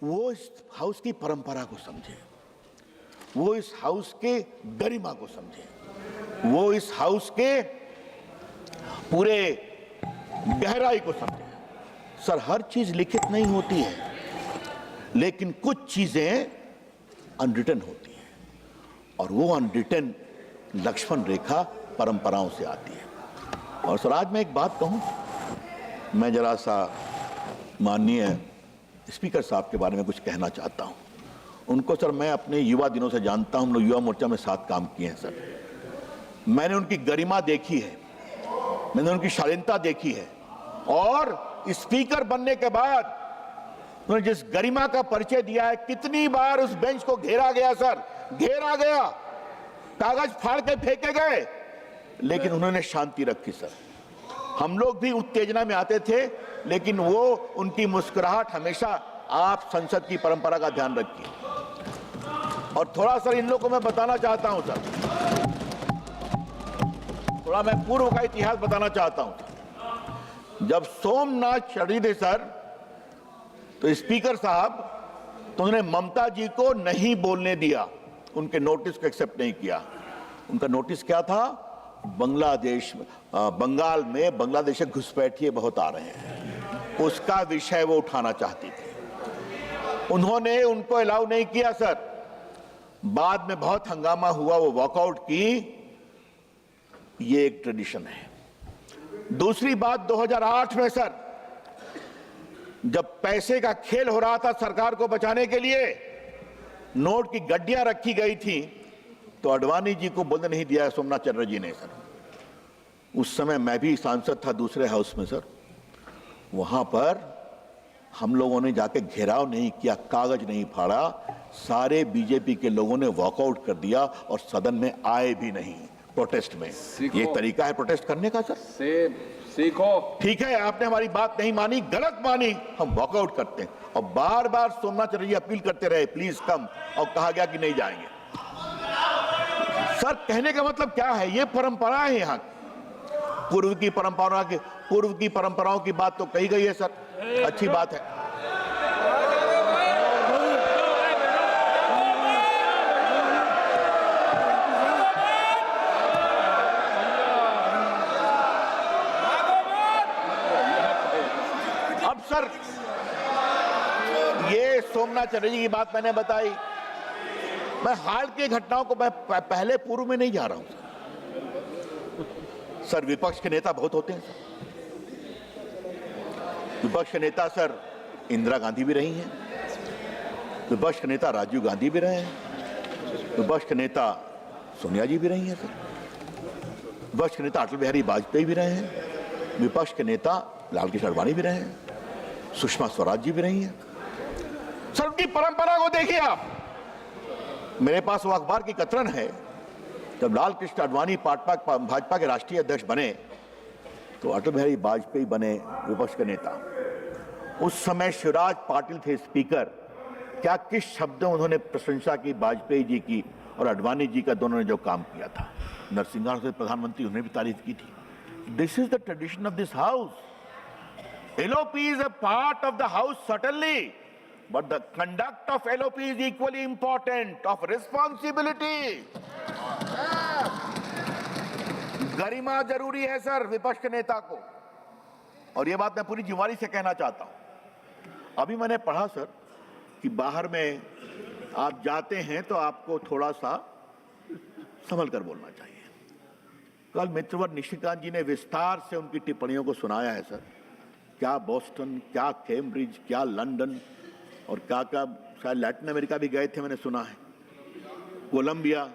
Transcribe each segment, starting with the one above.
वो इस हाउस की परंपरा को समझे, वो इस हाउस के गरिमा को समझे, वो इस हाउस के पूरे गहराई को समझे। सर, हर चीज लिखित नहीं होती है, लेकिन कुछ चीजें अनरिटन होती हैं, और वो अनरिटन लक्ष्मण रेखा परंपराओं से आती है। और सर, आज मैं एक बात कहूं, मैं जरा सा माननीय स्पीकर साहब के बारे में कुछ कहना चाहता हूं। उनको सर मैं अपने युवा दिनों से जानता हूं, हम लोग युवा मोर्चा में साथ काम किए हैं सर। मैंने उनकी गरिमा देखी है, मैंने उनकी शालीनता देखी है, और स्पीकर बनने के बाद उन्होंने जिस गरिमा का परिचय दिया है, कितनी बार उस बेंच को घेरा गया सर, घेरा गया, कागज फाड़ के फेंके गए, लेकिन उन्होंने शांति रखी सर। हम लोग भी उत्तेजना में आते थे, लेकिन वो उनकी मुस्कुराहट हमेशा, आप संसद की परंपरा का ध्यान रखिए। और थोड़ा सर इन लोगों को मैं बताना चाहता हूं सर, थोड़ा मैं पूर्व का इतिहास बताना चाहता हूं। जब सोमनाथ चढ़ रही थे सर, तो स्पीकर साहब, तो उन्होंने ममता जी को नहीं बोलने दिया, उनके नोटिस को एक्सेप्ट नहीं किया। उनका नोटिस क्या था? बांग्लादेश, बंगाल में बांग्लादेशी घुसपैठिए बहुत आ रहे हैं, उसका विषय वो उठाना चाहती थी। उन्होंने उनको अलाउ नहीं किया सर। बाद में बहुत हंगामा हुआ, वो वॉकआउट की। ये एक ट्रेडिशन है। दूसरी बात, 2008 में सर, जब पैसे का खेल हो रहा था सरकार को बचाने के लिए, नोट की गड्डियां रखी गई थी, तो अडवाणी जी को बोलने नहीं दिया सोमनाथ चटर्जी ने सर। उस समय मैं भी सांसद था दूसरे हाउस में सर। वहां पर हम लोगों ने जाके घेराव नहीं किया, कागज नहीं फाड़ा, सारे बीजेपी के लोगों ने वॉकआउट कर दिया और सदन में आए भी नहीं प्रोटेस्ट में। ये तरीका है प्रोटेस्ट करने का सर? सीखो। ठीक है, आपने हमारी बात नहीं मानी, गलत मानी, हम वॉकआउट करते हैं। और बार बार सोमनाथ चटर्जी अपील करते रहे, प्लीज कम, और कहा गया कि नहीं जाएंगे। सर, कहने का मतलब क्या है? ये परंपरा है यहाँ की। पूर्व की परंपराओं की बात तो कही गई है सर, अच्छी बात है। अब सर, ये सोमनाथ चटर्जी की बात मैंने बताई। मैं हाल की घटनाओं को मैं पहले पूर्व में नहीं जा रहा हूं सर। विपक्ष के नेता बहुत होते हैं सर। विपक्ष के नेता सर इंदिरा गांधी भी रही हैं, विपक्ष के नेता राजीव गांधी भी रहे हैं, विपक्ष के नेता सोनिया जी भी रही हैं सर, विपक्ष के नेता अटल बिहारी वाजपेयी भी रहे हैं, विपक्ष के नेता लालकृष्ण आडवाणी भी रहे हैं, सुषमा स्वराज जी भी रही हैं सर। उनकी परंपरा को देखिए आप। मेरे पास वो अखबार की कतरन है, जब लालकृष्ण आडवाणी भाजपा के राष्ट्रीय अध्यक्ष बने, तो अटल बिहारी वाजपेयी बने विपक्ष के नेता। उस समय शिवराज पाटिल थे स्पीकर। क्या किस शब्दों उन्होंने प्रशंसा की वाजपेयी जी की और आडवाणी जी का, दोनों ने जो काम किया था। नरसिंहा से प्रधानमंत्री, उन्होंने भी तारीफ की थी। This is the tradition of this house. LOP is a part of the house certainly, but the conduct of LOP is equally important, of responsibility. गरिमा जरूरी है सर विपक्ष के नेता को, और ये बात मैं पूरी जिम्मेदारी से कहना चाहता हूं। अभी मैंने पढ़ा सर कि बाहर में आप जाते हैं तो आपको थोड़ा सा संभल कर बोलना चाहिए। कल मित्रवर निशिकांत जी ने विस्तार से उनकी टिप्पणियों को सुनाया है सर। क्या बोस्टन, क्या कैम्ब्रिज, क्या लंदन, और क्या क्या शायद लैटिन अमेरिका भी गए थे मैंने सुना है, कोलंबिया।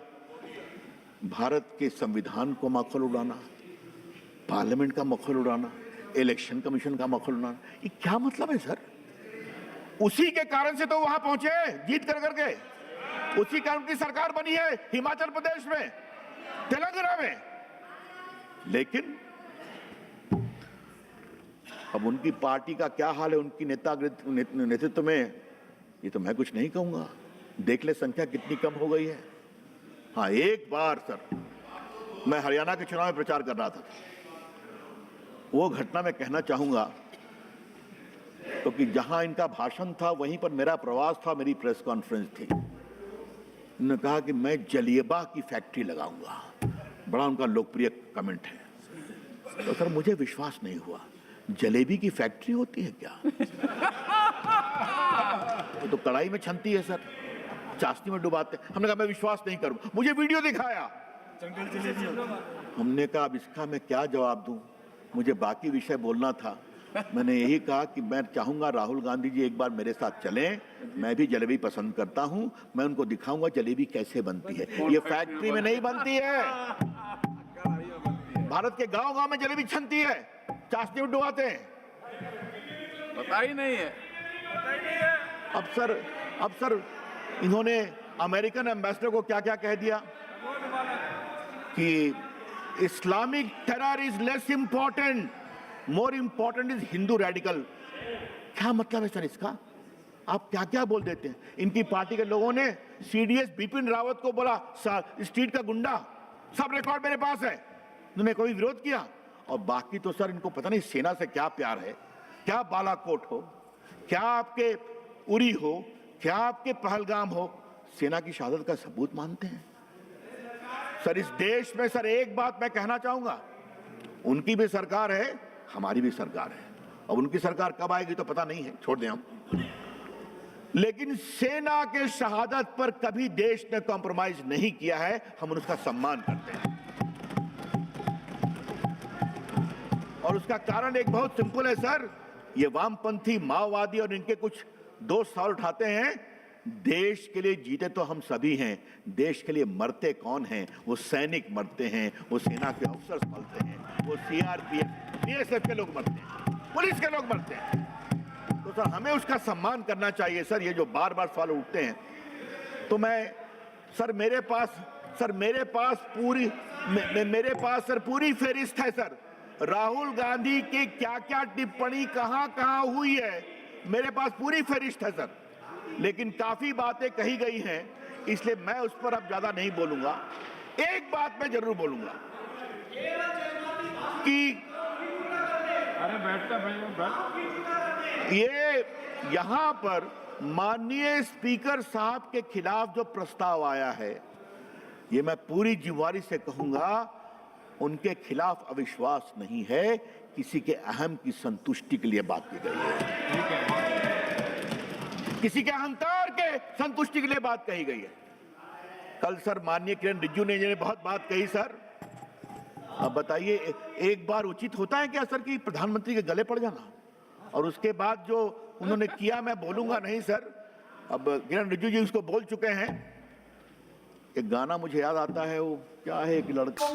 भारत के संविधान को मखौल उड़ाना, पार्लियामेंट का मखौल उड़ाना, इलेक्शन कमीशन का मखौल उड़ाना, ये क्या मतलब है सर? उसी के कारण से तो वहां पहुंचे जीत कर करके, उसी कारण की सरकार बनी है हिमाचल प्रदेश में, तेलंगाना में। लेकिन अब उनकी पार्टी का क्या हाल है, उनकी नेतृत्व में, ये तो मैं कुछ नहीं कहूंगा। देख ले संख्या कितनी कम हो गई है। हाँ, एक बार सर मैं हरियाणा के चुनाव में प्रचार कर रहा था, वो घटना मैं कहना चाहूंगा क्योंकि जहां इनका भाषण था वहीं पर मेरा प्रवास था, मेरी प्रेस कॉन्फ्रेंस थी। उन्होंने कहा कि मैं जलेबा की फैक्ट्री लगाऊंगा, बड़ा उनका लोकप्रिय कमेंट है। तो सर मुझे विश्वास नहीं हुआ, जलेबी की फैक्ट्री होती है क्या? तो कढ़ाई में छनती है सर, चाशनी में डुबाते। हमने कहा मैं विश्वास नहीं करूं, मुझे वीडियो दिखाया। हमने कहा अब इसका मैं क्या जवाब दूं, मुझे बाकी विषय बोलना था। मैंने यही कहा कि मैं चाहूंगा राहुल गांधी जी एक बार मेरे साथ चलें, मैं भी जलेबी पसंद करता हूं, मैं उनको दिखाऊंगा जलेबी कैसे बनती है। ये फैक्ट्री में नहीं बनती है, भारत के गांव-गांव में जलेबी छनती है, चाशनी में डुबाते हैं। पता ही नहीं है। अब सर इन्होंने अमेरिकन एम्बेसडर को क्या क्या कह दिया कि Islamic terror is less important, more important is Hindu radical. क्या मतलब है सर इसका? आप क्या क्या बोल देते हैं। इनकी पार्टी के लोगों ने सीडीएस बिपिन रावत को बोला स्ट्रीट का गुंडा, सब रिकॉर्ड मेरे पास है। उन्होंने कोई विरोध किया? और बाकी तो सर इनको पता नहीं सेना से क्या प्यार है, क्या बालाकोट हो, क्या आपके उरी हो, क्या आपके पहलगाम हो, सेना की शहादत का सबूत मानते हैं। सर इस देश में सर एक बात मैं कहना चाहूंगा, उनकी भी सरकार है, हमारी भी सरकार है। अब उनकी सरकार कब आएगी तो पता नहीं है, छोड़ दें हम। लेकिन सेना के शहादत पर कभी देश ने कॉम्प्रोमाइज नहीं किया है, हम उसका सम्मान करते हैं। और उसका कारण एक बहुत सिंपल है सर, ये वामपंथी माओवादी और इनके कुछ दोस्त सवाल उठाते हैं, देश के लिए जीते तो हम सभी हैं, देश के लिए मरते कौन हैं? वो सैनिक मरते हैं, वो सेना के अफसर मरते हैं, वो सीआरपीएफ बीएसएफ के लोग मरते हैं, पुलिस के लोग मरते हैं। तो सर हमें उसका सम्मान करना चाहिए। सर ये जो बार बार सवाल उठते हैं, तो मैं सर मेरे पास पूरी फेरिस्त है सर, राहुल गांधी की क्या क्या टिप्पणी कहां कहां हुई है, मेरे पास पूरी फेरिस्त है सर। लेकिन काफी बातें कही गई हैं, इसलिए मैं उस पर अब ज्यादा नहीं बोलूंगा। एक बात मैं जरूर बोलूंगा कि अरे बैठ। ये यहां पर माननीय स्पीकर साहब के खिलाफ जो प्रस्ताव आया है, ये मैं पूरी जिम्मेदारी से कहूंगा, उनके खिलाफ अविश्वास नहीं है, किसी के अहम की संतुष्टि के लिए बात की गई है, किसी के अहंकार के संतुष्टि के लिए बात कही गई है। कल सर माननीय किरण रिजिजू ने बहुत बात कही सर। अब बताइए, एक बार उचित होता है क्या सर कि प्रधानमंत्री के गले पड़ जाना? और उसके बाद जो उन्होंने किया मैं बोलूंगा नहीं सर, अब किरण रिजिजू जी उसको बोल चुके हैं। एक गाना मुझे याद आता है, वो क्या है, एक लड़का